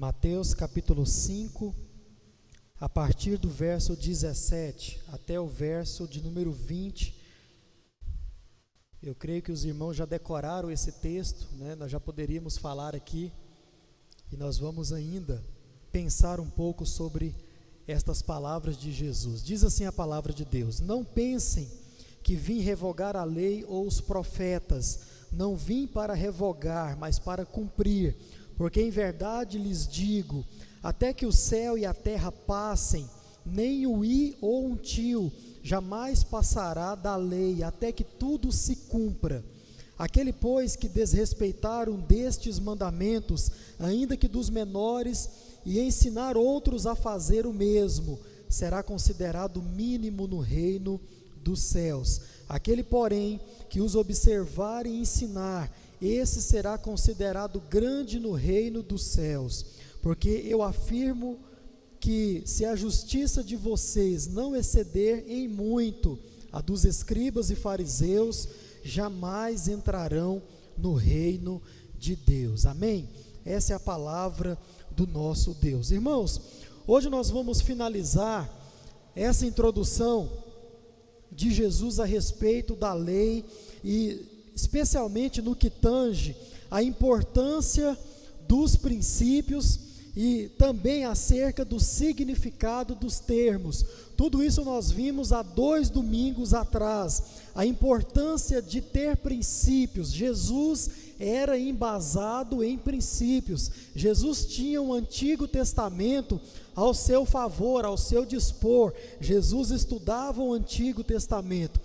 Mateus capítulo 5, a partir do verso 17 até o verso de número 20. Eu creio que os irmãos já decoraram esse texto, né? Nós já poderíamos falar aqui, e nós vamos ainda pensar um pouco sobre estas palavras de Jesus. Diz assim a palavra de Deus: não pensem que vim revogar a lei ou os profetas. Não vim para revogar, mas para cumprir. Porque em verdade lhes digo, até que o céu e a terra passem, nem o i ou um tio jamais passará da lei, até que tudo se cumpra. Aquele, pois, que desrespeitar um destes mandamentos, ainda que dos menores, e ensinar outros a fazer o mesmo, será considerado mínimo no reino dos céus. Aquele, porém, que os observar e ensinar, esse será considerado grande no reino dos céus. Porque eu afirmo que, se a justiça de vocês não exceder em muito a dos escribas e fariseus, jamais entrarão no reino de Deus. Amém? Essa é a palavra do nosso Deus. Irmãos, hoje nós vamos finalizar essa introdução de Jesus a respeito da lei, e especialmente no que tange a importância dos princípios e também acerca do significado dos termos. Tudo isso nós vimos há 2 domingos atrás, a importância de ter princípios. Jesus era embasado em princípios. Jesus tinha um Antigo Testamento ao seu favor, ao seu dispor. Jesus estudava o Antigo Testamento.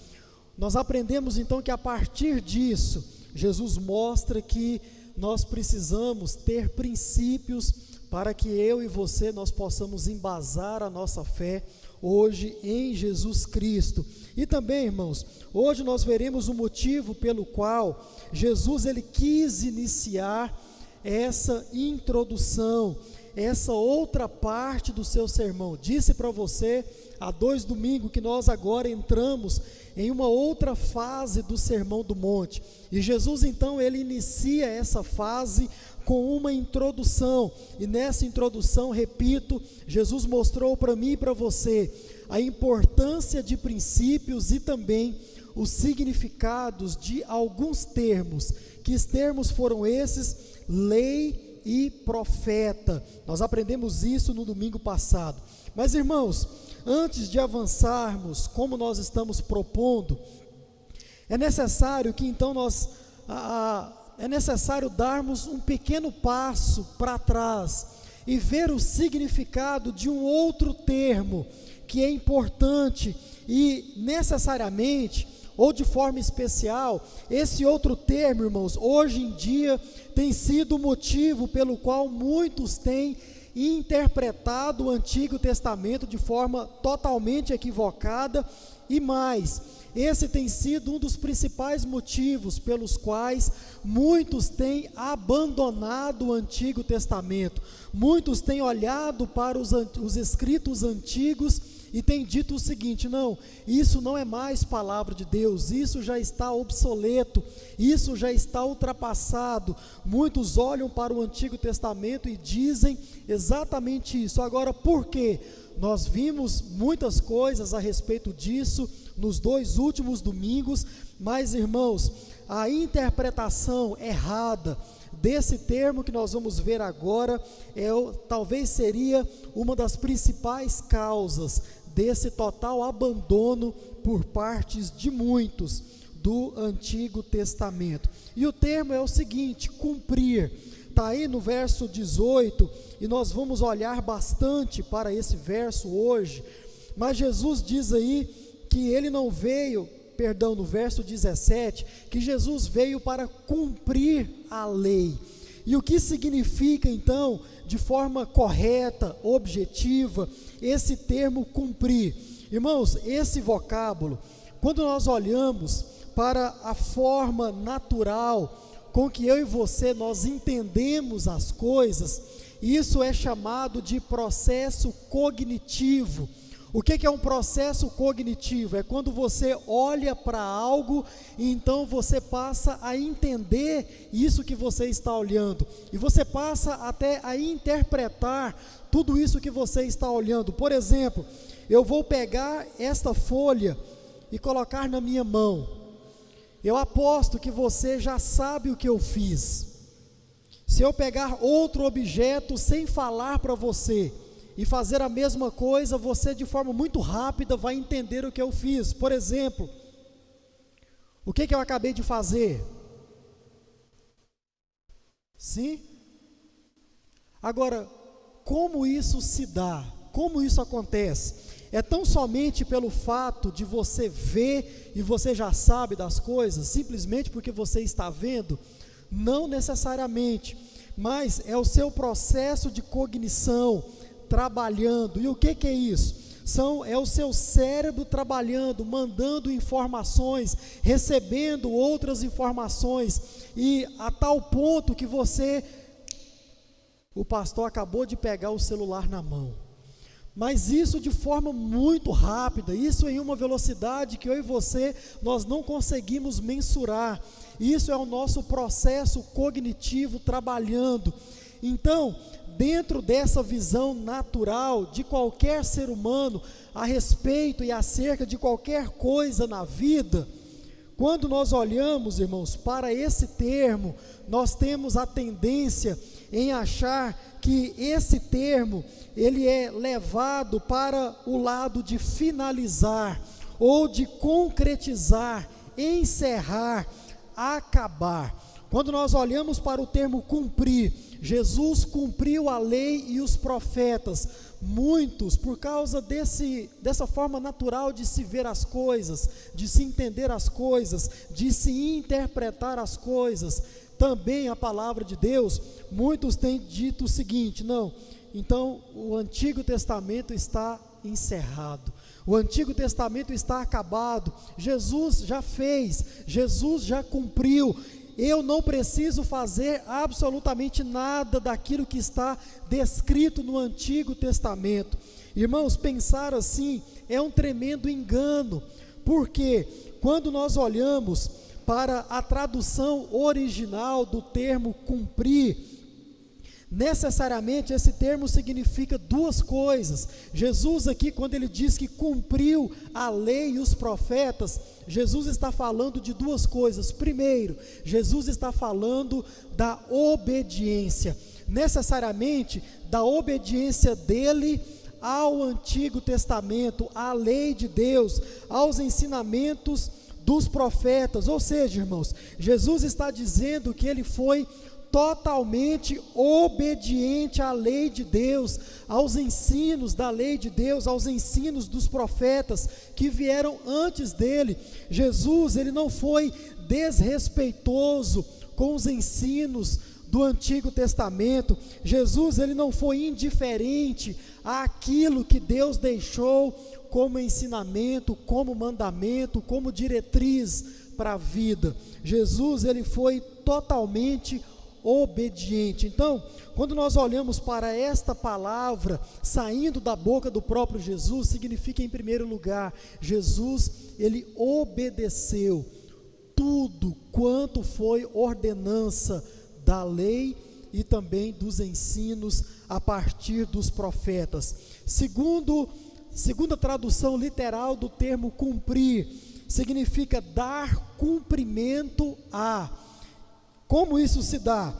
Nós aprendemos então que a partir disso, Jesus mostra que nós precisamos ter princípios para que eu e você nós possamos embasar a nossa fé hoje em Jesus Cristo. E também, irmãos, hoje nós veremos o motivo pelo qual Jesus ele quis iniciar essa introdução, essa outra parte do seu sermão. Disse para você há 2 domingos que nós agora entramos em uma outra fase do Sermão do Monte, e Jesus então ele inicia essa fase com uma introdução, e nessa introdução, repito, Jesus mostrou para mim e para você a importância de princípios e também os significados de alguns termos. Que termos foram esses? Lei e profeta. Nós aprendemos isso no domingo passado. Mas, irmãos, antes de avançarmos, como nós estamos propondo, é necessário que então é necessário darmos um pequeno passo para trás e ver o significado de um outro termo que é importante e necessariamente, ou de forma especial, esse outro termo, irmãos, hoje em dia tem sido o motivo pelo qual muitos têm interpretado o Antigo Testamento de forma totalmente equivocada, e mais, esse tem sido um dos principais motivos pelos quais muitos têm abandonado o Antigo Testamento. Muitos têm olhado para os escritos antigos e têm dito o seguinte: não, isso não é mais palavra de Deus, isso já está obsoleto, isso já está ultrapassado. Muitos olham para o Antigo Testamento e dizem exatamente isso. Agora, por quê? Nós vimos muitas coisas a respeito disso nos 2 últimos domingos, mas, irmãos, a interpretação errada desse termo que nós vamos ver agora talvez seria uma das principais causas desse total abandono por partes de muitos do Antigo Testamento. E o termo é o seguinte: cumprir. Está aí no verso 18, e nós vamos olhar bastante para esse verso hoje, mas Jesus diz aí que ele não veio, no verso 17, que Jesus veio para cumprir a lei. E o que significa então, de forma correta, objetiva, esse termo cumprir? Irmãos, esse vocábulo, quando nós olhamos para a forma natural com que eu e você nós entendemos as coisas, isso é chamado de processo cognitivo. O que é um processo cognitivo? É quando você olha para algo e então você passa a entender isso que você está olhando. E você passa até a interpretar tudo isso que você está olhando. Por exemplo, eu vou pegar esta folha e colocar na minha mão. Eu aposto que você já sabe o que eu fiz. Se eu pegar outro objeto sem falar para você e fazer a mesma coisa, você de forma muito rápida vai entender o que eu fiz. Por exemplo, o que eu acabei de fazer? Sim? Agora, como isso se dá? Como isso acontece? É tão somente pelo fato de você ver e você já sabe das coisas, simplesmente porque você está vendo? Não necessariamente, mas é o seu processo de cognição trabalhando. E o que é isso? É o seu cérebro trabalhando, mandando informações, recebendo outras informações, e a tal ponto que o pastor acabou de pegar o celular na mão, mas isso de forma muito rápida, isso em uma velocidade que eu e você, nós não conseguimos mensurar. Isso é o nosso processo cognitivo trabalhando. Então, dentro dessa visão natural de qualquer ser humano a respeito e acerca de qualquer coisa na vida, quando nós olhamos, irmãos, para esse termo, nós temos a tendência em achar que esse termo, ele é levado para o lado de finalizar, ou de concretizar, encerrar, acabar. Quando nós olhamos para o termo cumprir, Jesus cumpriu a lei e os profetas. Muitos, por causa dessa forma natural de se ver as coisas, de se entender as coisas, de se interpretar as coisas, também a palavra de Deus, muitos têm dito o seguinte: não, então o Antigo Testamento está encerrado, o Antigo Testamento está acabado, Jesus já fez, Jesus já cumpriu, eu não preciso fazer absolutamente nada daquilo que está descrito no Antigo Testamento. Irmãos, pensar assim é um tremendo engano, porque quando nós olhamos para a tradução original do termo cumprir, necessariamente esse termo significa duas coisas. Jesus aqui, quando ele diz que cumpriu a lei e os profetas, Jesus está falando de duas coisas. Primeiro, Jesus está falando da obediência, necessariamente da obediência dele ao Antigo Testamento, à lei de Deus, aos ensinamentos dos profetas. Ou seja, irmãos, Jesus está dizendo que ele foi totalmente obediente à lei de Deus, aos ensinos da lei de Deus, aos ensinos dos profetas que vieram antes dele. Jesus, ele não foi desrespeitoso com os ensinos do Antigo Testamento. Jesus, ele não foi indiferente àquilo que Deus deixou como ensinamento, como mandamento, como diretriz para a vida. Jesus, ele foi totalmente obediente. Então, quando nós olhamos para esta palavra saindo da boca do próprio Jesus, significa, em primeiro lugar, Jesus, ele obedeceu tudo quanto foi ordenança da lei e também dos ensinos a partir dos profetas. Segunda tradução literal do termo cumprir, significa dar cumprimento a. Como isso se dá?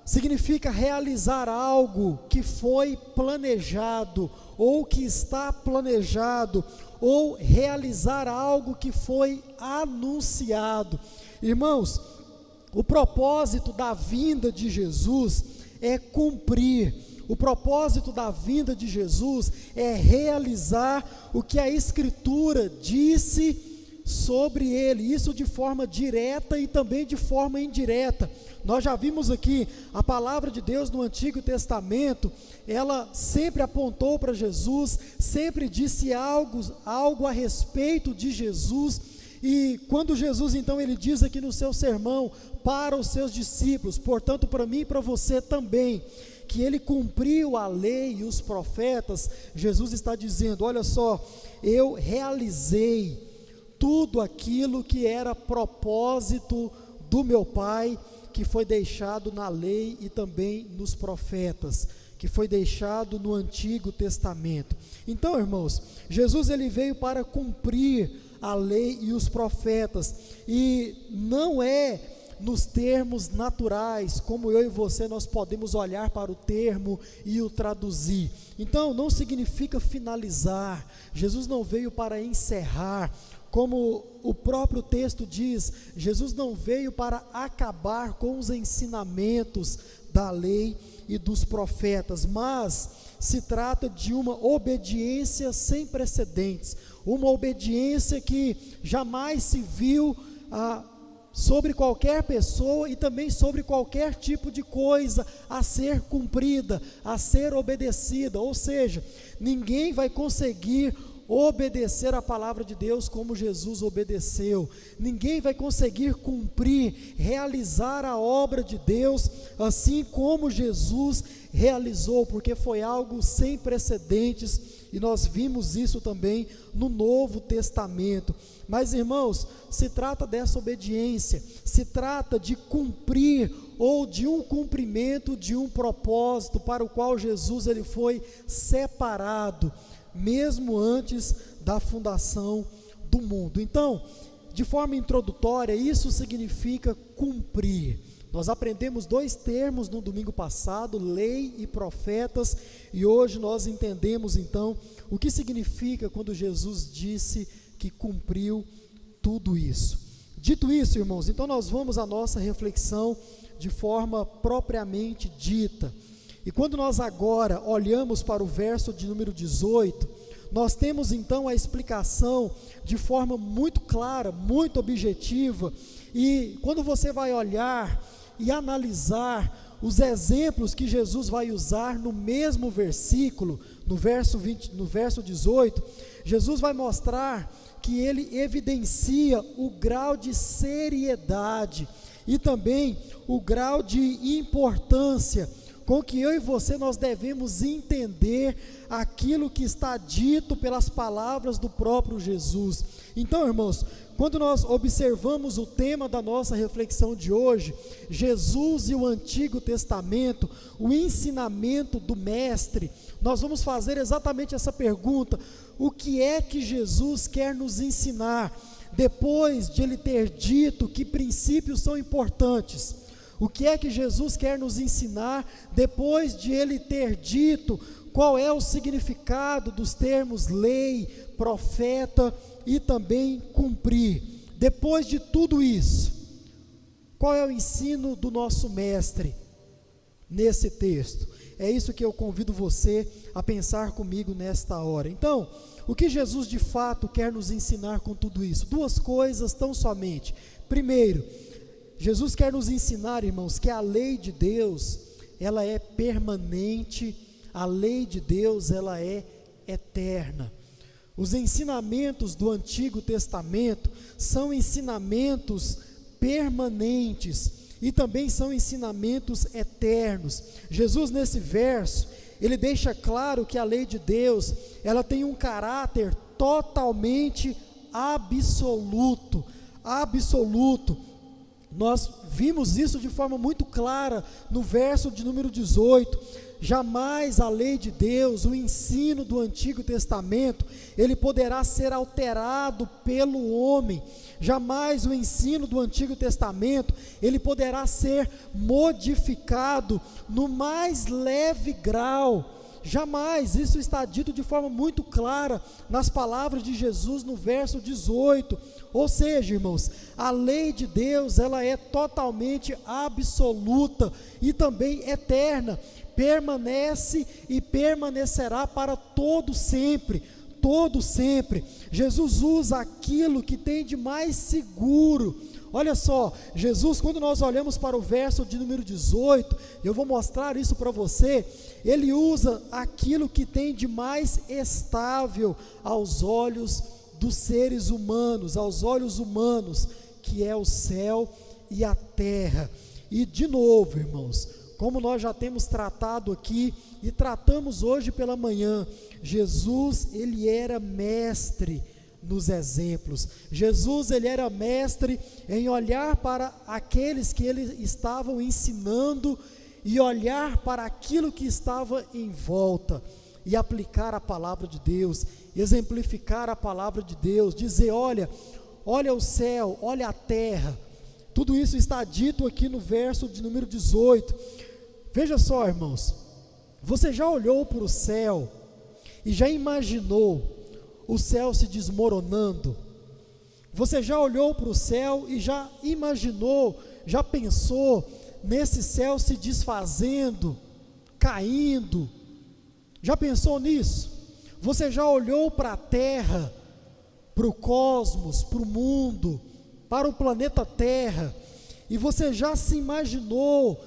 Significa realizar algo que foi planejado, ou que está planejado, ou realizar algo que foi anunciado. Irmãos, o propósito da vinda de Jesus é cumprir. O propósito da vinda de Jesus é realizar o que a Escritura disse sobre ele, isso de forma direta e também de forma indireta. Nós já vimos aqui, a palavra de Deus no Antigo Testamento, ela sempre apontou para Jesus, sempre disse algo a respeito de Jesus, E quando Jesus então ele diz aqui no seu sermão para os seus discípulos, portanto para mim e para você também, que ele cumpriu a lei e os profetas, Jesus está dizendo: olha só, eu realizei tudo aquilo que era propósito do meu Pai, que foi deixado na lei e também nos profetas, que foi deixado no Antigo Testamento. Então, irmãos, Jesus ele veio para cumprir a lei e os profetas, e não é nos termos naturais, como eu e você nós podemos olhar para o termo e o traduzir. Então não significa finalizar, Jesus não veio para encerrar, como o próprio texto diz, Jesus não veio para acabar com os ensinamentos da lei e dos profetas, mas se trata de uma obediência sem precedentes, uma obediência que jamais se viu sobre qualquer pessoa e também sobre qualquer tipo de coisa a ser cumprida, a ser obedecida. Ou seja, ninguém vai conseguir obedecer a palavra de Deus como Jesus obedeceu, ninguém vai conseguir cumprir, realizar a obra de Deus assim como Jesus realizou, porque foi algo sem precedentes, e nós vimos isso também no Novo Testamento. Mas, irmãos, se trata dessa obediência, se trata de cumprir ou de um cumprimento de um propósito para o qual Jesus ele foi separado, mesmo antes da fundação do mundo. Então, de forma introdutória, isso significa cumprir. Nós aprendemos dois termos no domingo passado, lei e profetas, e hoje nós entendemos então o que significa quando Jesus disse que cumpriu tudo isso. Dito isso, irmãos, então nós vamos à nossa reflexão de forma propriamente dita. E quando nós agora olhamos para o verso de número 18, nós temos então a explicação de forma muito clara, muito objetiva, e quando você vai olhar e analisar os exemplos que Jesus vai usar no mesmo versículo, no verso 18, Jesus vai mostrar que ele evidencia o grau de seriedade e também o grau de importância com que eu e você nós devemos entender aquilo que está dito pelas palavras do próprio Jesus. Então, irmãos, quando nós observamos o tema da nossa reflexão de hoje, Jesus e o Antigo Testamento, o ensinamento do Mestre, nós vamos fazer exatamente essa pergunta: o que é que Jesus quer nos ensinar, depois de ele ter dito que princípios são importantes? O que é que Jesus quer nos ensinar, depois de ele ter dito qual é o significado dos termos lei, profeta e também cumprir? Depois de tudo isso, qual é o ensino do nosso mestre nesse texto? É isso que eu convido você a pensar comigo nesta hora. Então, o que Jesus de fato quer nos ensinar com tudo isso? Duas coisas tão somente. Primeiro, Jesus quer nos ensinar, irmãos, que a lei de Deus, ela é permanente, a lei de Deus, ela é eterna. Os ensinamentos do Antigo Testamento são ensinamentos permanentes e também são ensinamentos eternos. Jesus, nesse verso, ele deixa claro que a lei de Deus, ela tem um caráter totalmente absoluto. Nós vimos isso de forma muito clara no verso de número 18. Jamais a lei de Deus, o ensino do Antigo Testamento, ele poderá ser alterado pelo homem. Jamais o ensino do Antigo Testamento, ele poderá ser modificado no mais leve grau. Jamais, isso está dito de forma muito clara nas palavras de Jesus no verso 18. Ou seja, irmãos, a lei de Deus, ela é totalmente absoluta e também eterna, permanece e permanecerá para todo sempre. Jesus usa aquilo que tem de mais seguro. Olha só, Jesus, quando nós olhamos para o verso de número 18, eu vou mostrar isso para você, ele usa aquilo que tem de mais estável aos olhos dos seres humanos, aos olhos humanos, que é o céu e a terra. E de novo, irmãos, como nós já temos tratado aqui e tratamos hoje pela manhã, Jesus, ele era mestre nos exemplos. Jesus, ele era mestre em olhar para aqueles que ele estavam ensinando e olhar para aquilo que estava em volta e aplicar a palavra de Deus, exemplificar a palavra de Deus, dizer: olha o céu, olha a terra. Tudo isso está dito aqui no verso de número 18. Veja só, irmãos, você já olhou para o céu e já imaginou o céu se desmoronando? Você já olhou para o céu e já imaginou, já pensou nesse céu se desfazendo, caindo? Já pensou nisso? Você já olhou para a terra, para o cosmos, para o mundo, para o planeta Terra, e você já se imaginou,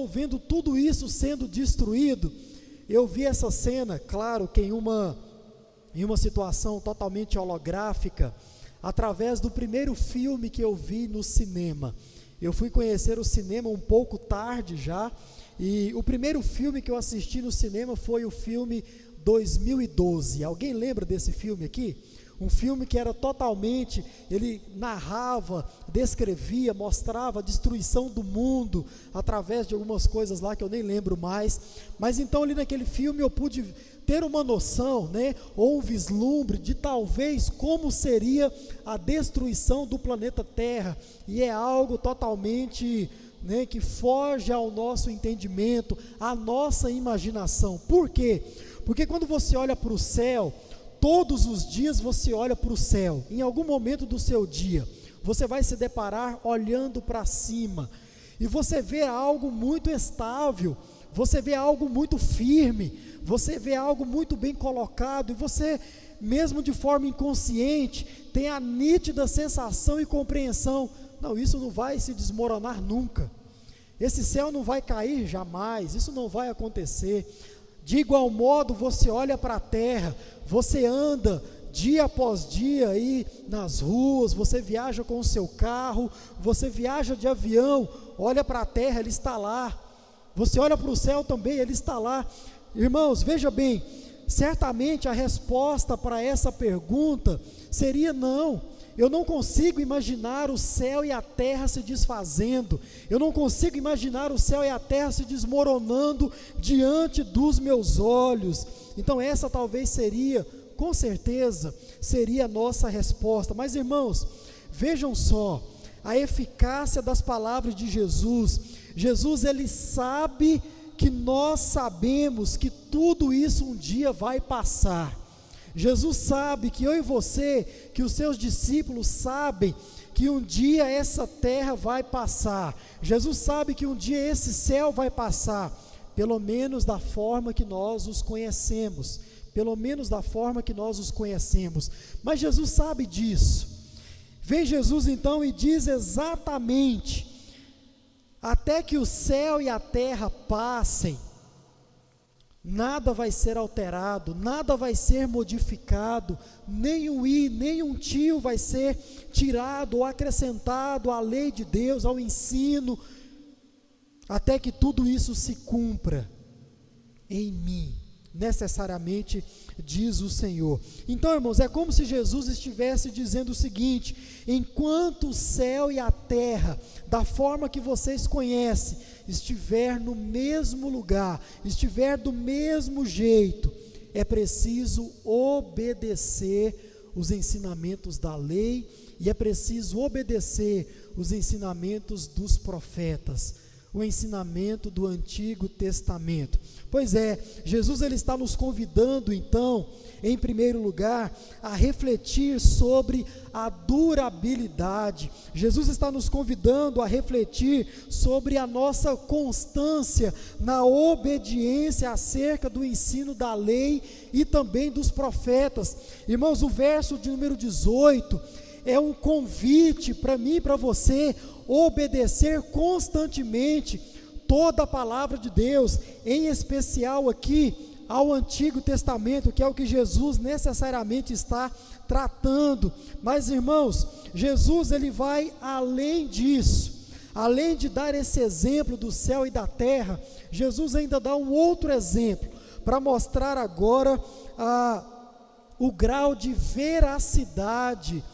vendo tudo isso sendo destruído? Eu vi essa cena, claro que em uma situação totalmente holográfica, através do primeiro filme que eu vi no cinema. Eu fui conhecer o cinema um pouco tarde já, e o primeiro filme que eu assisti no cinema foi o filme 2012. Alguém lembra desse filme aqui? Um filme que era totalmente, ele narrava, descrevia, mostrava a destruição do mundo, através de algumas coisas lá que eu nem lembro mais. Mas então ali naquele filme eu pude ter uma noção, né, ou um vislumbre de talvez como seria a destruição do planeta Terra. E é algo totalmente, né, que foge ao nosso entendimento, à nossa imaginação. Por quê? Porque quando você olha para o céu, todos os dias você olha para o céu, em algum momento do seu dia, você vai se deparar olhando para cima, e você vê algo muito estável, você vê algo muito firme, você vê algo muito bem colocado, e você, mesmo de forma inconsciente, tem a nítida sensação e compreensão: não, isso não vai se desmoronar nunca, esse céu não vai cair jamais, isso não vai acontecer. De igual modo, você olha para a terra, você anda dia após dia aí nas ruas, você viaja com o seu carro, você viaja de avião, olha para a terra, ele está lá. Você olha para o céu também, ele está lá. Irmãos, veja bem, certamente a resposta para essa pergunta seria não. Eu não consigo imaginar o céu e a terra se desfazendo, eu não consigo imaginar o céu e a terra se desmoronando diante dos meus olhos. Então essa talvez seria, com certeza, seria a nossa resposta. Mas irmãos, vejam só, a eficácia das palavras de Jesus. Jesus, ele sabe que nós sabemos que tudo isso um dia vai passar. Jesus sabe que eu e você, que os seus discípulos sabem que um dia essa terra vai passar. Jesus sabe que um dia esse céu vai passar, pelo menos da forma que nós os conhecemos, mas Jesus sabe disso. Vem Jesus então e diz exatamente: até que o céu e a terra passem, nada vai ser alterado, nada vai ser modificado, nem um i, nem um tio vai ser tirado ou acrescentado à lei de Deus, ao ensino, até que tudo isso se cumpra em mim, necessariamente, diz o Senhor. Então, irmãos, é como se Jesus estivesse dizendo o seguinte: enquanto o céu e a terra, da forma que vocês conhecem, estiver no mesmo lugar, estiver do mesmo jeito, é preciso obedecer os ensinamentos da lei, e é preciso obedecer os ensinamentos dos profetas, o ensinamento do Antigo Testamento. Pois é, Jesus, ele está nos convidando então, em primeiro lugar, a refletir sobre a durabilidade. Jesus está nos convidando a refletir sobre a nossa constância na obediência acerca do ensino da lei e também dos profetas. Irmãos, o verso de número 18 é um convite para mim e para você obedecer constantemente toda a palavra de Deus, em especial aqui ao Antigo Testamento, que é o que Jesus necessariamente está tratando. Mas, irmãos, Jesus ele vai além disso. Além de dar esse exemplo do céu e da terra, Jesus ainda dá um outro exemplo, para mostrar agora o grau de veracidade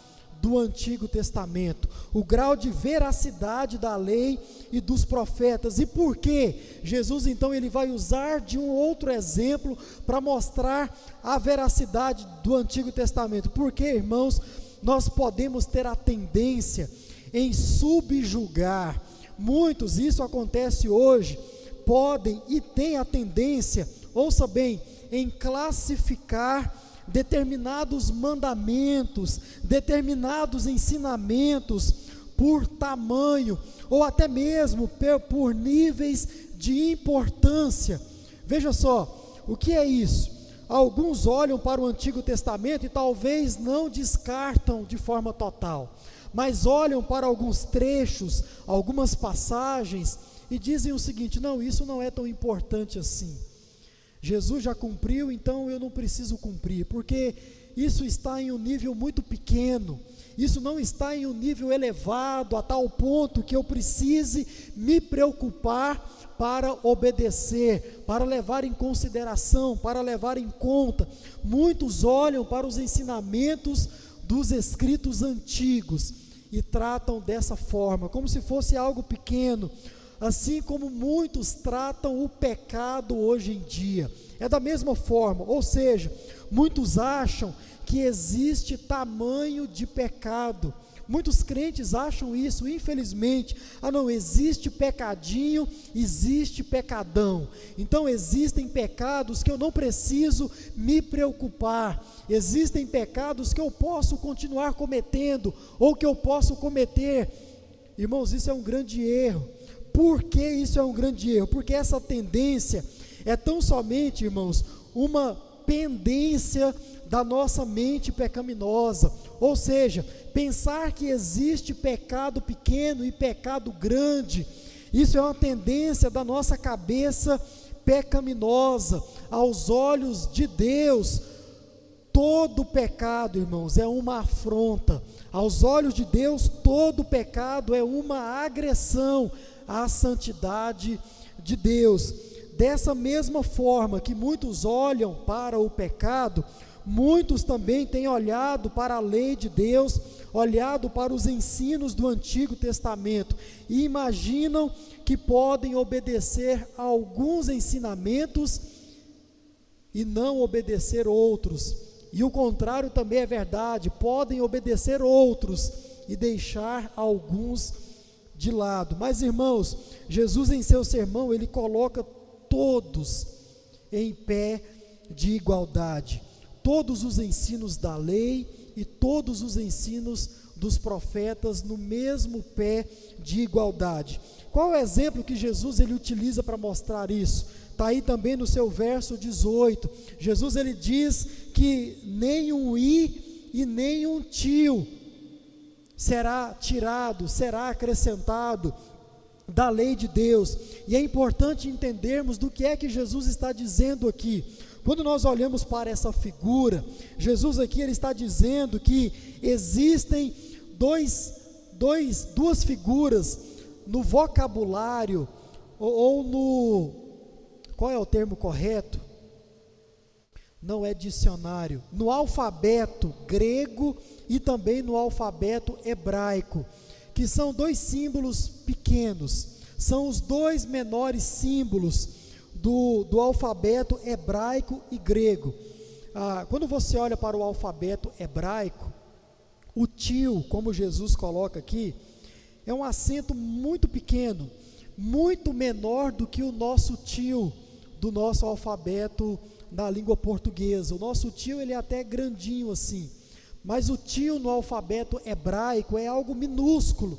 do Antigo Testamento, o grau de veracidade da lei e dos profetas. E por quê? Jesus então ele vai usar de um outro exemplo para mostrar a veracidade do Antigo Testamento. Porque, irmãos, nós podemos ter a tendência em subjugar, muitos, isso acontece hoje, podem e têm a tendência, ouça bem, em classificar determinados mandamentos, determinados ensinamentos por tamanho, ou até mesmo por níveis de importância. Veja só, o que é isso? Alguns olham para o Antigo Testamento e talvez não descartam de forma total, mas olham para alguns trechos, algumas passagens e dizem o seguinte: não, isso não é tão importante assim. Jesus já cumpriu, então eu não preciso cumprir, porque isso está em um nível muito pequeno, isso não está em um nível elevado a tal ponto que eu precise me preocupar para obedecer, para levar em consideração, para levar em conta. Muitos olham para os ensinamentos dos escritos antigos e tratam dessa forma, como se fosse algo pequeno, assim como muitos tratam o pecado hoje em dia. É da mesma forma, ou seja, muitos acham que existe tamanho de pecado. Muitos crentes acham isso, infelizmente. Não, existe pecadinho, existe pecadão. Então existem pecados que eu não preciso me preocupar. Existem pecados que eu posso continuar cometendo, ou que eu posso cometer. Irmãos, isso é um grande erro. Por que isso é um grande erro? Porque essa tendência é tão somente, irmãos, uma pendência da nossa mente pecaminosa, ou seja, pensar que existe pecado pequeno e pecado grande. Isso é uma tendência da nossa cabeça pecaminosa. Aos olhos de Deus, todo pecado, irmãos, é uma afronta. Aos olhos de Deus, todo pecado é uma agressão à santidade de Deus. Dessa mesma forma que muitos olham para o pecado, muitos também têm olhado para a lei de Deus, olhado para os ensinos do Antigo Testamento e imaginam que podem obedecer a alguns ensinamentos e não obedecer outros. E o contrário também é verdade, podem obedecer outros e deixar alguns de lado. Mas, irmãos, Jesus em seu sermão, ele coloca todos em pé de igualdade. Todos os ensinos da lei e todos os ensinos dos profetas no mesmo pé de igualdade. Qual é o exemplo que Jesus ele utiliza para mostrar isso? Está aí também no seu verso 18. Jesus ele diz que nem um i e nem um tio será tirado, será acrescentado da lei de Deus. E é importante entendermos do que é que Jesus está dizendo aqui. Quando nós olhamos para essa figura, Jesus aqui ele está dizendo que existem duas figuras no vocabulário, ou no, qual é o termo correto? Não é dicionário, no alfabeto grego e também no alfabeto hebraico, que são dois símbolos pequenos, são os dois menores símbolos do alfabeto hebraico e grego. Quando você olha para o alfabeto hebraico, o tio, como Jesus coloca aqui, é um acento muito pequeno, muito menor do que o nosso tio do nosso alfabeto da língua portuguesa. O nosso tio ele é até grandinho assim, mas o tio no alfabeto hebraico é algo minúsculo,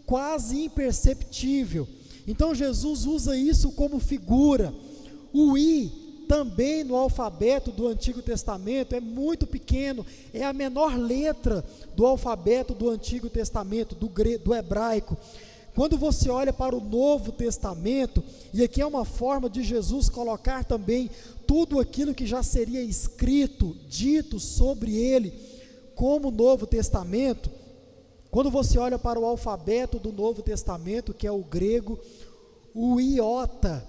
quase imperceptível. Então Jesus usa isso como figura. O i também no alfabeto do Antigo Testamento é muito pequeno, é a menor letra do alfabeto do Antigo Testamento, do hebraico. Quando você olha para o Novo Testamento, e aqui é uma forma de Jesus colocar também tudo aquilo que já seria escrito, dito sobre ele, como Novo Testamento. Quando você olha para o alfabeto do Novo Testamento, que é o grego, o iota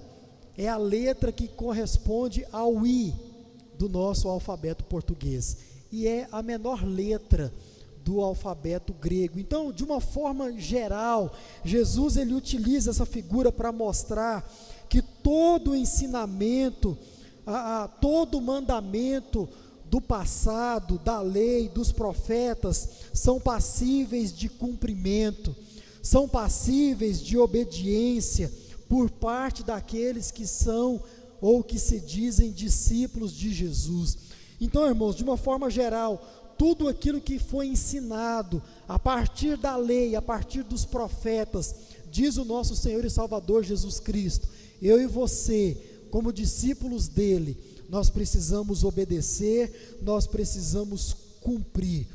é a letra que corresponde ao I do nosso alfabeto português, e é a menor letra do alfabeto grego. Então, de uma forma geral, Jesus ele utiliza essa figura para mostrar que todo o ensinamento, todo o mandamento do passado, da lei, dos profetas, são passíveis de cumprimento, são passíveis de obediência por parte daqueles que são ou que se dizem discípulos de Jesus. Então, irmãos, de uma forma geral, tudo aquilo que foi ensinado a partir da lei, a partir dos profetas, diz o nosso Senhor e Salvador Jesus Cristo, eu e você, como discípulos dele, nós precisamos obedecer, nós precisamos cumprir.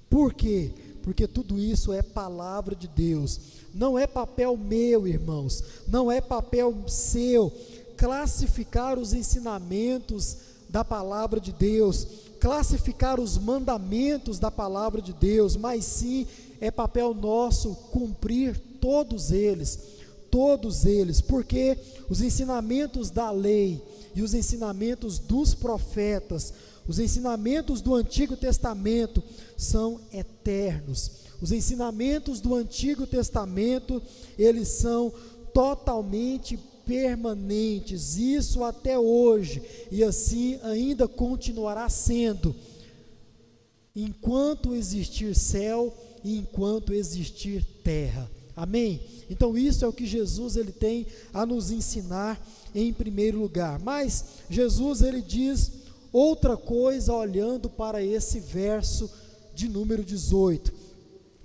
Por quê? Porque tudo isso é palavra de Deus, não é papel meu, irmãos, não é papel seu classificar os ensinamentos da palavra de Deus, classificar os mandamentos da palavra de Deus, mas sim é papel nosso cumprir todos eles, porque os ensinamentos da lei e os ensinamentos dos profetas, os ensinamentos do Antigo Testamento são eternos. Os ensinamentos do Antigo Testamento, eles são totalmente permanentes, isso até hoje, e assim ainda continuará sendo, enquanto existir céu e enquanto existir terra. Amém? Então isso é o que Jesus ele tem a nos ensinar em primeiro lugar. Mas Jesus ele diz outra coisa olhando para esse verso de número 18.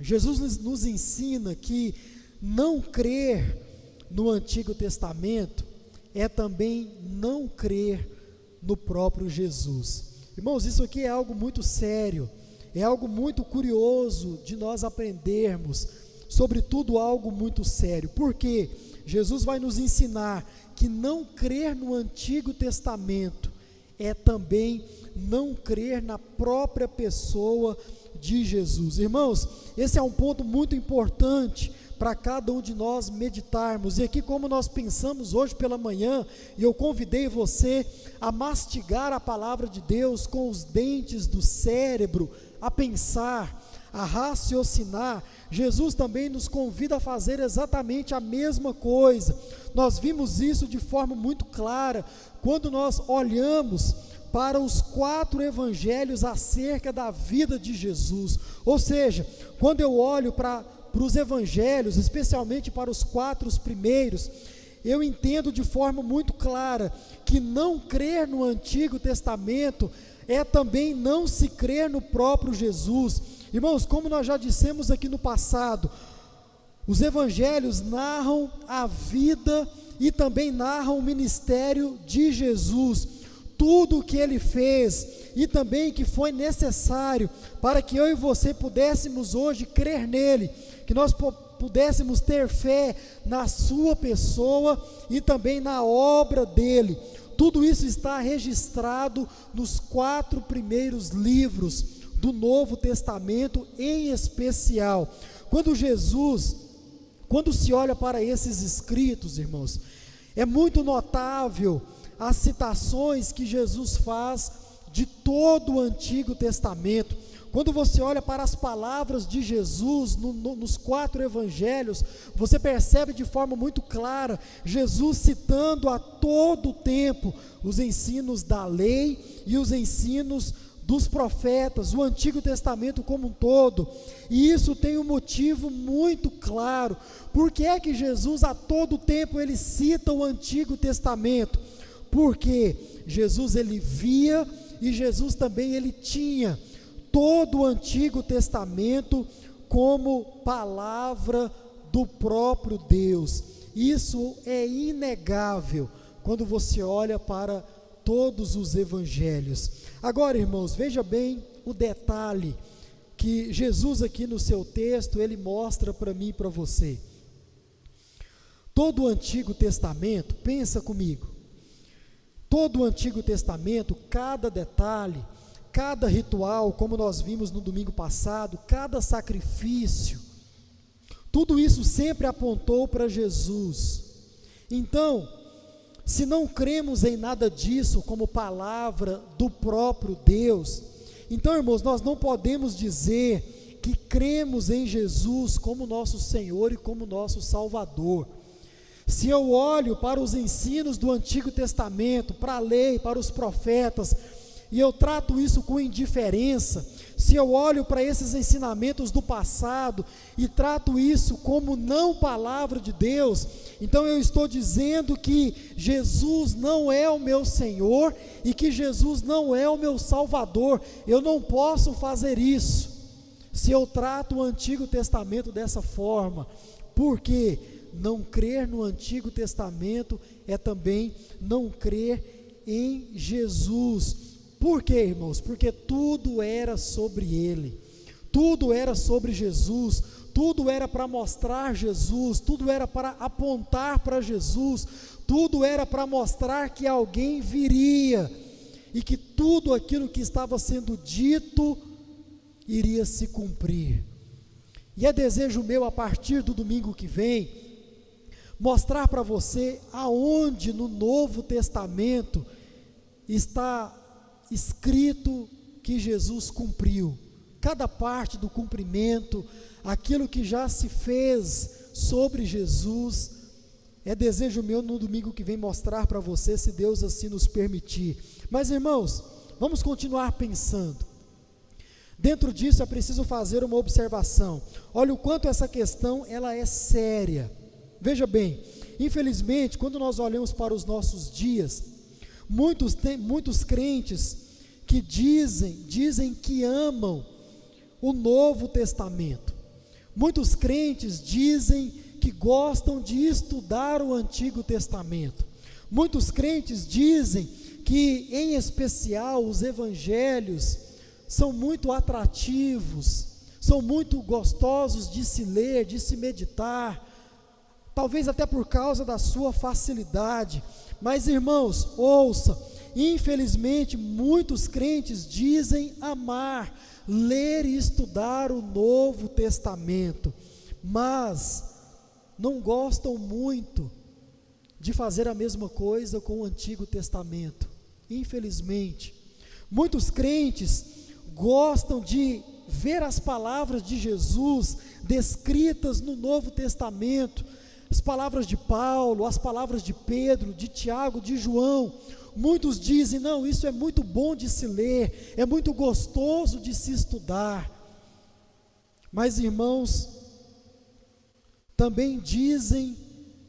Jesus nos ensina que não crer no Antigo Testamento é também não crer no próprio Jesus. Irmãos, isso aqui é algo muito sério, é algo muito curioso de nós aprendermos, sobretudo algo muito sério, porque Jesus vai nos ensinar que não crer no Antigo Testamento é também não crer na própria pessoa de Jesus. Irmãos, esse é um ponto muito importante para cada um de nós meditarmos, e aqui como nós pensamos hoje pela manhã, e eu convidei você a mastigar a palavra de Deus com os dentes do cérebro, a pensar, a raciocinar, Jesus também nos convida a fazer exatamente a mesma coisa. Nós vimos isso de forma muito clara, quando nós olhamos para os 4 evangelhos acerca da vida de Jesus, ou seja, quando eu olho para os evangelhos, especialmente para os 4 primeiros, eu entendo de forma muito clara que não crer no Antigo Testamento é também não se crer no próprio Jesus. Irmãos, como nós já dissemos aqui no passado, os evangelhos narram a vida e também narram o ministério de Jesus, tudo o que ele fez e também que foi necessário para que eu e você pudéssemos hoje crer nele, que nós pudéssemos ter fé na sua pessoa e também na obra dele. Tudo isso está registrado nos 4 primeiros livros do Novo Testamento, em especial. Quando se olha para esses escritos, irmãos, é muito notável as citações que Jesus faz de todo o Antigo Testamento. Quando você olha para as palavras de Jesus nos 4 evangelhos, você percebe de forma muito clara, Jesus citando a todo tempo os ensinos da lei e os ensinos dos profetas, o Antigo Testamento como um todo, e isso tem um motivo muito claro. Por que é que Jesus a todo tempo ele cita o Antigo Testamento? Porque Jesus ele via e Jesus também ele tinha todo o Antigo Testamento como palavra do próprio Deus. Isso é inegável quando você olha para todos os evangelhos. Agora, irmãos, veja bem o detalhe que Jesus aqui no seu texto, ele mostra para mim e para você. todo o Antigo Testamento, pensa comigo, todo o Antigo Testamento, cada detalhe, cada ritual, como nós vimos no domingo passado, cada sacrifício, tudo isso sempre apontou para Jesus. Então, se não cremos em nada disso como palavra do próprio Deus, então, irmãos, nós não podemos dizer que cremos em Jesus como nosso Senhor e como nosso Salvador. Se eu olho para os ensinos do Antigo Testamento, para a lei, para os profetas, e eu trato isso com indiferença, se eu olho para esses ensinamentos do passado e trato isso como não palavra de Deus, então eu estou dizendo que Jesus não é o meu Senhor e que Jesus não é o meu Salvador. Eu não posso fazer isso se eu trato o Antigo Testamento dessa forma, porque não crer no Antigo Testamento é também não crer em Jesus. Por quê, irmãos? Porque tudo era sobre Ele, tudo era sobre Jesus, tudo era para mostrar Jesus, tudo era para apontar para Jesus, tudo era para mostrar que alguém viria, e que tudo aquilo que estava sendo dito iria se cumprir. E é desejo meu, a partir do domingo que vem, mostrar para você aonde no Novo Testamento está escrito que Jesus cumpriu, cada parte do cumprimento, aquilo que já se fez sobre Jesus. É desejo meu no domingo que vem mostrar para você, se Deus assim nos permitir. Mas, irmãos, vamos continuar pensando. Dentro disso é preciso fazer uma observação. Olha o quanto essa questão ela é séria. Veja bem, infelizmente, quando nós olhamos para os nossos dias, muitos crentes que dizem que amam o Novo Testamento. Muitos crentes dizem que gostam de estudar o Antigo Testamento. Muitos crentes dizem que, em especial, os evangelhos são muito atrativos, são muito gostosos de se ler, de se meditar, talvez até por causa da sua facilidade. Mas, irmãos, ouça, infelizmente muitos crentes dizem amar, ler e estudar o Novo Testamento, mas não gostam muito de fazer a mesma coisa com o Antigo Testamento. Infelizmente, muitos crentes gostam de ver as palavras de Jesus descritas no Novo Testamento, as palavras de Paulo, as palavras de Pedro, de Tiago, de João. Muitos dizem, não, isso é muito bom de se ler, é muito gostoso de se estudar. Mas, irmãos, também dizem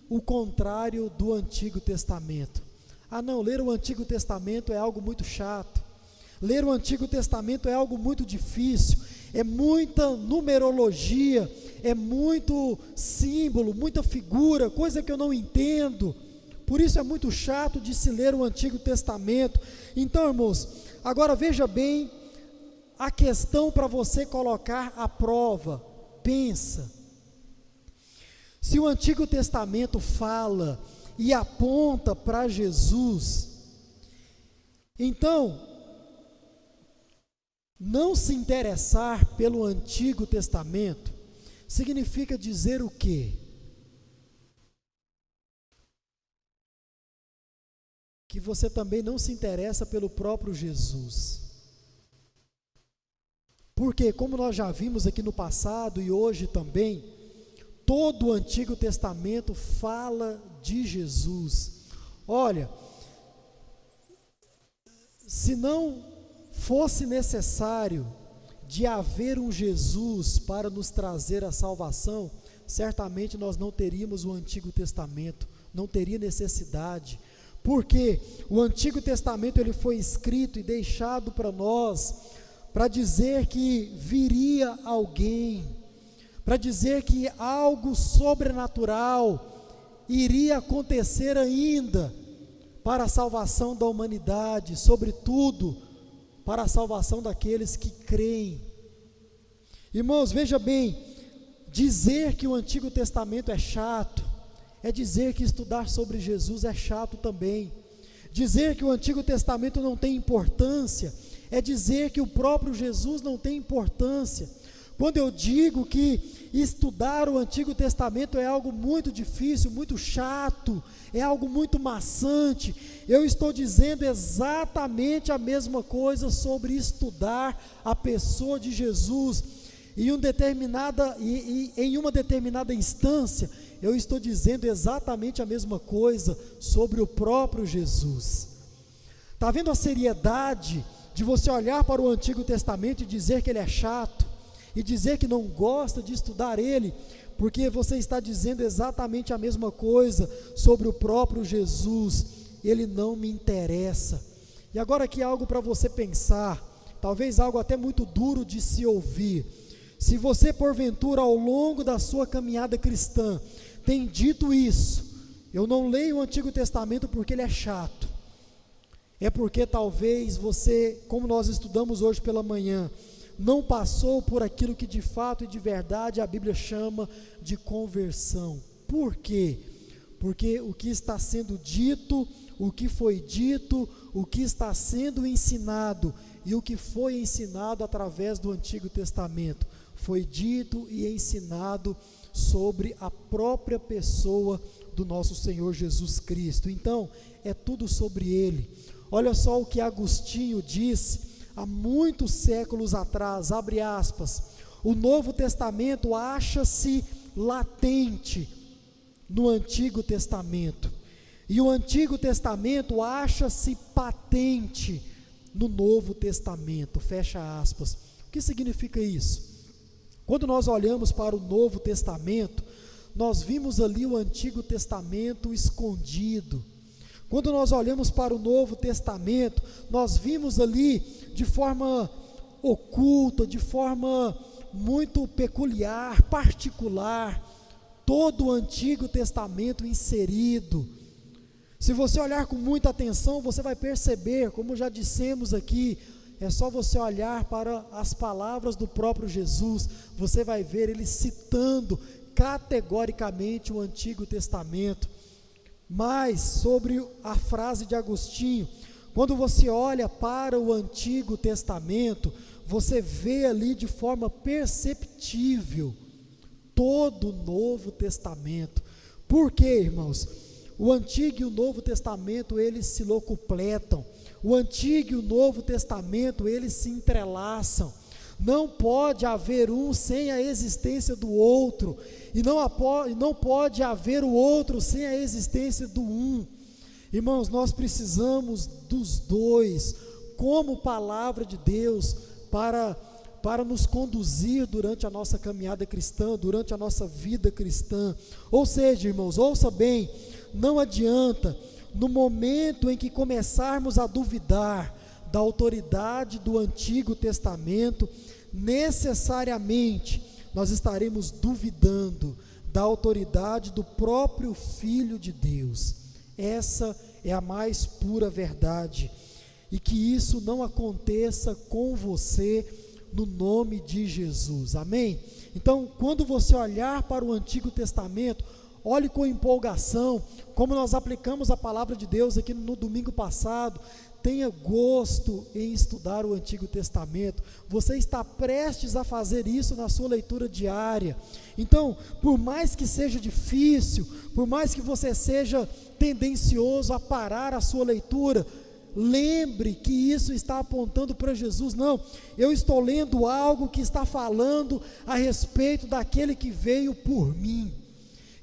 o contrário do Antigo Testamento. Ah, não, ler o Antigo Testamento é algo muito chato. Ler o Antigo Testamento é algo muito difícil, é muita numerologia, é muito símbolo, muita figura, coisa que eu não entendo, por isso é muito chato de se ler o Antigo Testamento. Então, irmãos, agora veja bem a questão para você colocar à prova. Pensa, se o Antigo Testamento fala e aponta para Jesus, então, não se interessar pelo Antigo Testamento significa dizer o quê? Que você também não se interessa pelo próprio Jesus. Porque, como nós já vimos aqui no passado e hoje também, todo o Antigo Testamento fala de Jesus. Olha, se não fosse necessário de haver um Jesus para nos trazer a salvação, certamente nós não teríamos o Antigo Testamento, não teria necessidade, porque o Antigo Testamento ele foi escrito e deixado para nós, para dizer que viria alguém, para dizer que algo sobrenatural iria acontecer ainda, para a salvação da humanidade, sobretudo, para a salvação daqueles que creem. Irmãos, veja bem, dizer que o Antigo Testamento é chato, é dizer que estudar sobre Jesus é chato também. Dizer que o Antigo Testamento não tem importância é dizer que o próprio Jesus não tem importância. Quando eu digo que estudar o Antigo Testamento é algo muito difícil, muito chato, é algo muito maçante, eu estou dizendo exatamente a mesma coisa sobre estudar a pessoa de Jesus. Em uma determinada instância, eu estou dizendo exatamente a mesma coisa sobre o próprio Jesus. Está vendo a seriedade de você olhar para o Antigo Testamento e dizer que ele é chato, e dizer que não gosta de estudar ele, porque você está dizendo exatamente a mesma coisa sobre o próprio Jesus. Ele não me interessa. E agora aqui algo para você pensar, talvez algo até muito duro de se ouvir. Se você porventura ao longo da sua caminhada cristã tem dito isso, eu não leio o Antigo Testamento porque ele é chato, é porque talvez você, como nós estudamos hoje pela manhã, não passou por aquilo que de fato e de verdade a Bíblia chama de conversão. Por quê? Porque o que está sendo dito, o que foi dito, o que está sendo ensinado e o que foi ensinado através do Antigo Testamento, foi dito e ensinado sobre a própria pessoa do nosso Senhor Jesus Cristo. Então, é tudo sobre Ele. Olha só o que Agostinho disse há muitos séculos atrás, abre aspas: o Novo Testamento acha-se latente no Antigo Testamento, e o Antigo Testamento acha-se patente no Novo Testamento, fecha aspas. O que significa isso? Quando nós olhamos para o Novo Testamento, nós vimos ali o Antigo Testamento escondido. Quando nós olhamos para o Novo Testamento, nós vimos ali de forma oculta, de forma muito peculiar, particular, todo o Antigo Testamento inserido. Se você olhar com muita atenção, você vai perceber, como já dissemos aqui, é só você olhar para as palavras do próprio Jesus, você vai ver ele citando categoricamente o Antigo Testamento. Mas sobre a frase de Agostinho, quando você olha para o Antigo Testamento, você vê ali de forma perceptível todo o Novo Testamento. Por quê, irmãos? O Antigo e o Novo Testamento, eles se locupletam. O Antigo e o Novo Testamento, eles se entrelaçam. Não pode haver um sem a existência do outro, e não pode haver o outro sem a existência do um. Irmãos, nós precisamos dos dois, como palavra de Deus, para nos conduzir durante a nossa caminhada cristã, durante a nossa vida cristã. Ou seja, irmãos, ouça bem, não adianta, no momento em que começarmos a duvidar da autoridade do Antigo Testamento, necessariamente nós estaremos duvidando da autoridade do próprio Filho de Deus. Essa é a mais pura verdade, e que isso não aconteça com você no nome de Jesus, amém? Então, quando você olhar para o Antigo Testamento, olhe com empolgação, como nós aplicamos a palavra de Deus aqui no domingo passado. Tenha gosto em estudar o Antigo Testamento. Você está prestes a fazer isso na sua leitura diária. Então, por mais que seja difícil, por mais que você seja tendencioso a parar a sua leitura, lembre que isso está apontando para Jesus. Não, eu estou lendo algo que está falando a respeito daquele que veio por mim.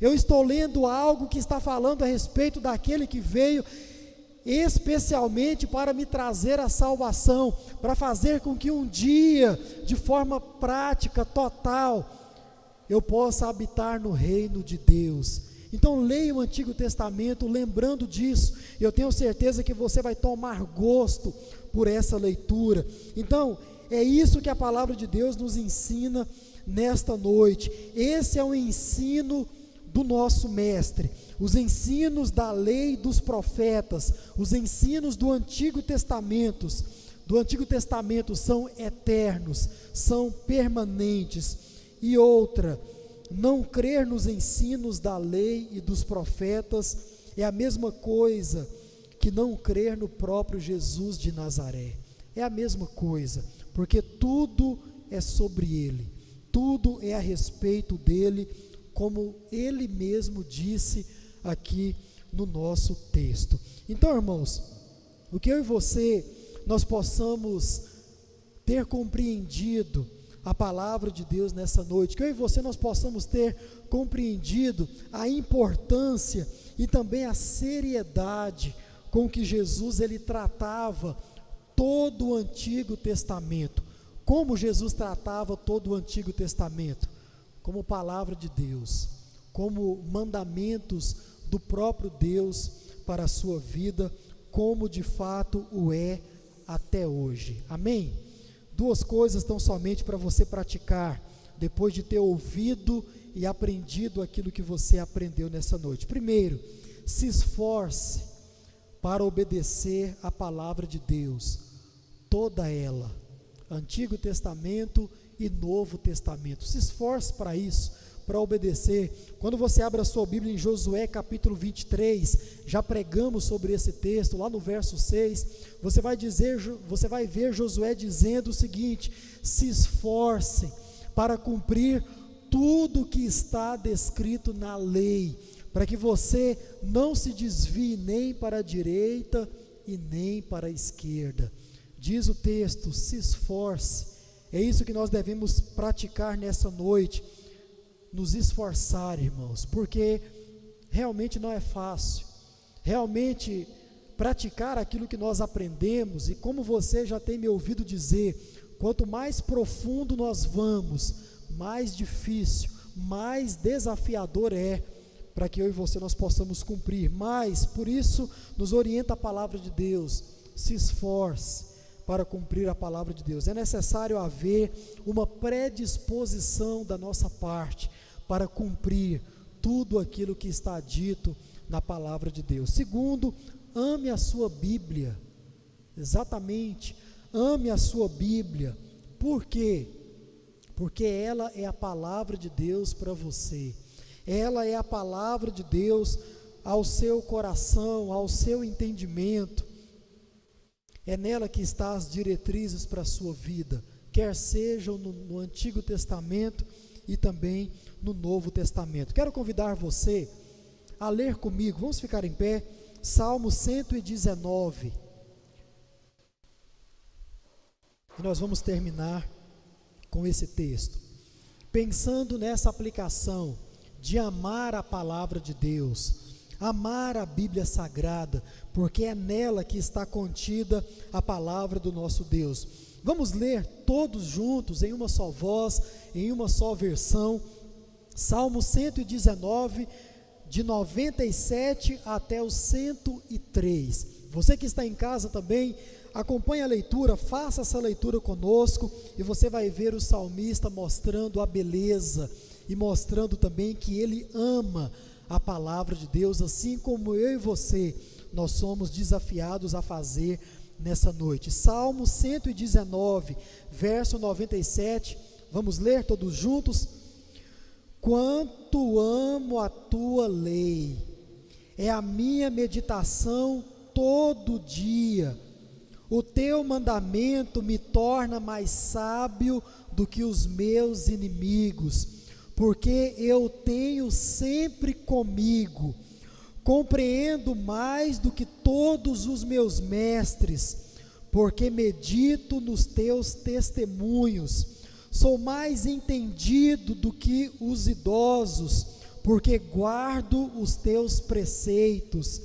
Eu estou lendo algo que está falando a respeito daquele que veio especialmente para me trazer a salvação, para fazer com que um dia, de forma prática, total, eu possa habitar no reino de Deus. Então leia o Antigo Testamento lembrando disso, e eu tenho certeza que você vai tomar gosto por essa leitura. Então, é isso que a palavra de Deus nos ensina nesta noite. Esse é o ensino do nosso mestre, os ensinos da lei e dos profetas, os ensinos do Antigo Testamento são eternos, são permanentes. E outra, não crer nos ensinos da lei e dos profetas é a mesma coisa que não crer no próprio Jesus de Nazaré. É a mesma coisa, porque tudo é sobre Ele, tudo é a respeito dEle, como Ele mesmo disse aqui no nosso texto. Então, irmãos, o que eu e você, nós possamos ter compreendido a palavra de Deus nessa noite, que eu e você nós possamos ter compreendido a importância e também a seriedade com que Jesus ele tratava todo o Antigo Testamento. Como Jesus tratava todo o Antigo Testamento? Como palavra de Deus, como mandamentos do próprio Deus para a sua vida, como de fato o é até hoje. Amém? Duas coisas tão somente para você praticar, depois de ter ouvido e aprendido aquilo que você aprendeu nessa noite. Primeiro, se esforce para obedecer a palavra de Deus, toda ela, Antigo Testamento e Novo Testamento. Se esforce para isso, para obedecer. Quando você abre a sua Bíblia em Josué capítulo 23, já pregamos sobre esse texto, lá no verso 6, você vai ver Josué dizendo o seguinte: se esforce para cumprir tudo que está descrito na lei, para que você não se desvie nem para a direita e nem para a esquerda. Diz o texto, se esforce. É isso que nós devemos praticar nessa noite, nos esforçar, irmãos, porque realmente não é fácil, realmente praticar aquilo que nós aprendemos, e como você já tem me ouvido dizer, quanto mais profundo nós vamos, mais difícil, mais desafiador é, para que eu e você nós possamos cumprir, mas por isso nos orienta a palavra de Deus, se esforce para cumprir a palavra de Deus. É necessário haver uma predisposição da nossa parte para cumprir tudo aquilo que está dito na palavra de Deus. Segundo, ame a sua Bíblia. Exatamente, ame a sua Bíblia. Por quê? Porque ela é a palavra de Deus para você. Ela é a palavra de Deus ao seu coração, ao seu entendimento. É nela que estão as diretrizes para a sua vida, quer sejam no Antigo Testamento e também no Novo Testamento. Quero convidar você a ler comigo, vamos ficar em pé, Salmo 119. E nós vamos terminar com esse texto. Pensando nessa aplicação de amar a palavra de Deus, amar a Bíblia Sagrada, porque é nela que está contida a palavra do nosso Deus. Vamos ler todos juntos, em uma só voz, em uma só versão, Salmo 119, de 97 até o 103. Você que está em casa também, acompanhe a leitura, faça essa leitura conosco, e você vai ver o salmista mostrando a beleza, e mostrando também que ele ama a palavra de Deus, assim como eu e você, nós somos desafiados a fazer nessa noite. Salmo 119, verso 97, vamos ler todos juntos? Quanto amo a tua lei, é a minha meditação todo dia, o teu mandamento me torna mais sábio do que os meus inimigos, porque eu tenho sempre comigo, compreendo mais do que todos os meus mestres, porque medito nos teus testemunhos, sou mais entendido do que os idosos, porque guardo os teus preceitos,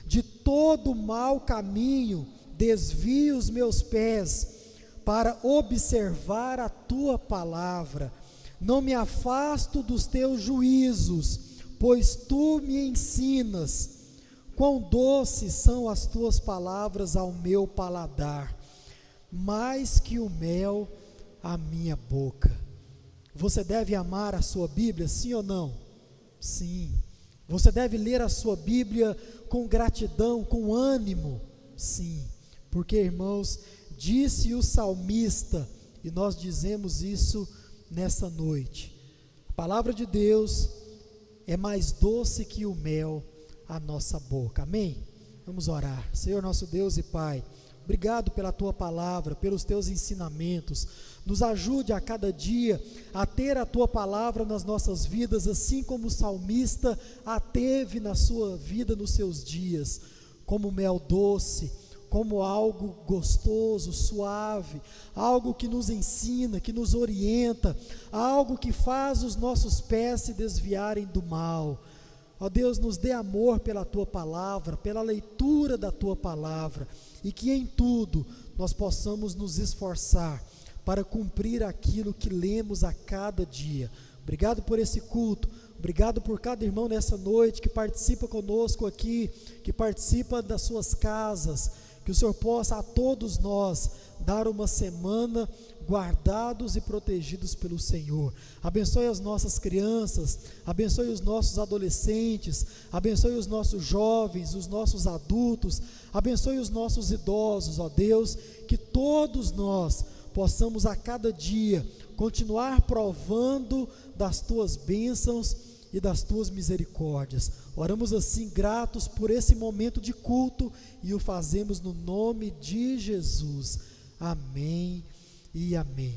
de todo mau caminho desvio os meus pés, para observar a tua palavra. Não me afasto dos teus juízos, pois tu me ensinas. Quão doces são as tuas palavras ao meu paladar, mais que o mel à minha boca. Você deve amar a sua Bíblia, sim ou não? Sim. Você deve ler a sua Bíblia com gratidão, com ânimo? Sim. Porque, irmãos, disse o salmista, e nós dizemos isso nessa noite: a palavra de Deus é mais doce que o mel à nossa boca. Amém? Vamos orar. Senhor nosso Deus e Pai, obrigado pela Tua palavra, pelos Teus ensinamentos. Nos ajude a cada dia a ter a Tua palavra nas nossas vidas, assim como o salmista a teve na sua vida, nos seus dias, como mel doce, como algo gostoso, suave, algo que nos ensina, que nos orienta, algo que faz os nossos pés se desviarem do mal. Ó Deus, nos dê amor pela Tua palavra, pela leitura da Tua palavra, e que em tudo nós possamos nos esforçar para cumprir aquilo que lemos a cada dia. Obrigado por esse culto, obrigado por cada irmão nessa noite que participa conosco aqui, que participa das suas casas, que o Senhor possa a todos nós dar uma semana guardados e protegidos pelo Senhor. Abençoe as nossas crianças, abençoe os nossos adolescentes, abençoe os nossos jovens, os nossos adultos, abençoe os nossos idosos, ó Deus, que todos nós possamos a cada dia continuar provando das Tuas bênçãos e das Tuas misericórdias. Oramos assim, gratos por esse momento de culto, e o fazemos no nome de Jesus. Amém e amém.